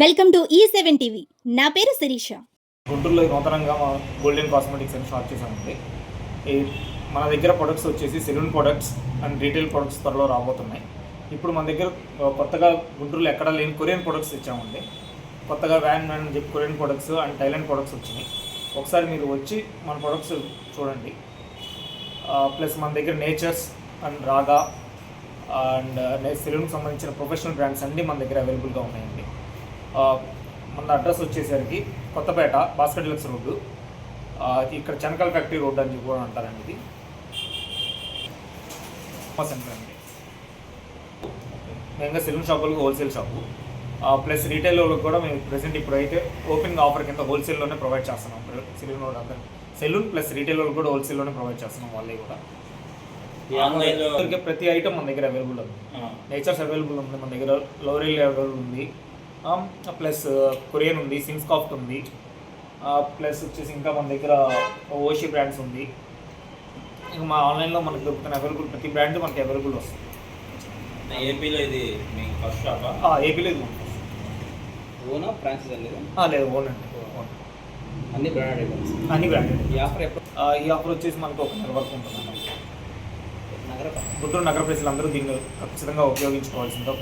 Welcome to E7 TV. నా పేరు శిరీష. గుంటూరులో నూతనంగా గోల్డెన్ కాస్మెటిక్స్ అని స్టార్ట్ చేశామండి. ఈ మన దగ్గర ప్రొడక్ట్స్ వచ్చేసి salon products and retail products త్వరలో రాబోతున్నాయి. ఇప్పుడు మన దగ్గర కొత్తగా గుంటూరులో ఎక్కడా లేని కొరియన్ ప్రొడక్ట్స్ ఇచ్చామండి. కొత్తగా వ్యాన్ మ్యాన్ అని చెప్పి Korean products and Thailand products వచ్చినాయి. ఒకసారి మీరు వచ్చి మన ప్రొడక్ట్స్ చూడండి. ప్లస్ మన దగ్గర నేచర్స్ అండ్ రాగా అండ్ సెలూన్కి సంబంధించిన ప్రొఫెషనల్ బ్రాండ్స్ అన్నీ మన దగ్గర అవైలబుల్గా ఉన్నాయండి. మన అడ్రస్ వచ్చేసరికి కొత్తపేట భాస్కర్ డీలక్స్ రోడ్డు, ఇక్కడ చెనకల్ ఫ్యాక్టరీ రోడ్డు అని కూడా అంటారండి. ఇది సెంటర్ అండి. మెయిన్గా సెలూన్ షాపులకు హోల్సేల్ షాపు, ప్లస్ రీటైల్ వాళ్ళకి కూడా మేము ప్రెసెంట్ ఇప్పుడైతే ఓపెనింగ్ ఆఫర్ కింద హోల్సేల్లోనే ప్రొవైడ్ చేస్తున్నాం. సెలూన్ వాళ్ళు అందరూ సెలూన్ ప్లస్ రీటైల్ వాళ్ళకి కూడా హోల్సేల్లోనే ప్రొవైడ్ చేస్తున్నాం. వాళ్ళే కూడా ఆన్లైన్లో ప్రతి ఐటమ్ మన దగ్గర అవైలబుల్ ఉంది. నేచర్స్ అవైలబుల్ ఉంది మన దగ్గర, లోరియల్ అవైలబుల్ ఉంది, ప్లస్ కొరియన్ ఉంది, సిన్స్కాఫ్ట్ ఉంది, ప్లస్ వచ్చేసి ఇంకా మన దగ్గర ఓషి బ్రాండ్స్ ఉంది. ఇంకా మా ఆన్లైన్లో మనకు దొరుకుతున్న అవైలబుల్ ప్రతి బ్రాండ్ మనకి అవైలబుల్ వస్తుంది. ఏపీలో ఇది ఫస్ట్ షాపా? ఏపీలో ఇది ఓనా ఫ్రాంచైజ్ లేదు? లేదు, ఓన్ అండి. అన్ని బ్రాండెడ్ ఐటమ్స్, అన్ని బ్రాండెడ్. ఈ ఆఫర్ ఎప్పుడు? ఈ ఆఫర్ వచ్చేసి మనకు ఒక నెల వరకు ఉంటుంది. గుంటూరు నగర ప్రజలందరూ దీన్ని ఖచ్చితంగా ఉపయోగించుకోవాల్సిందో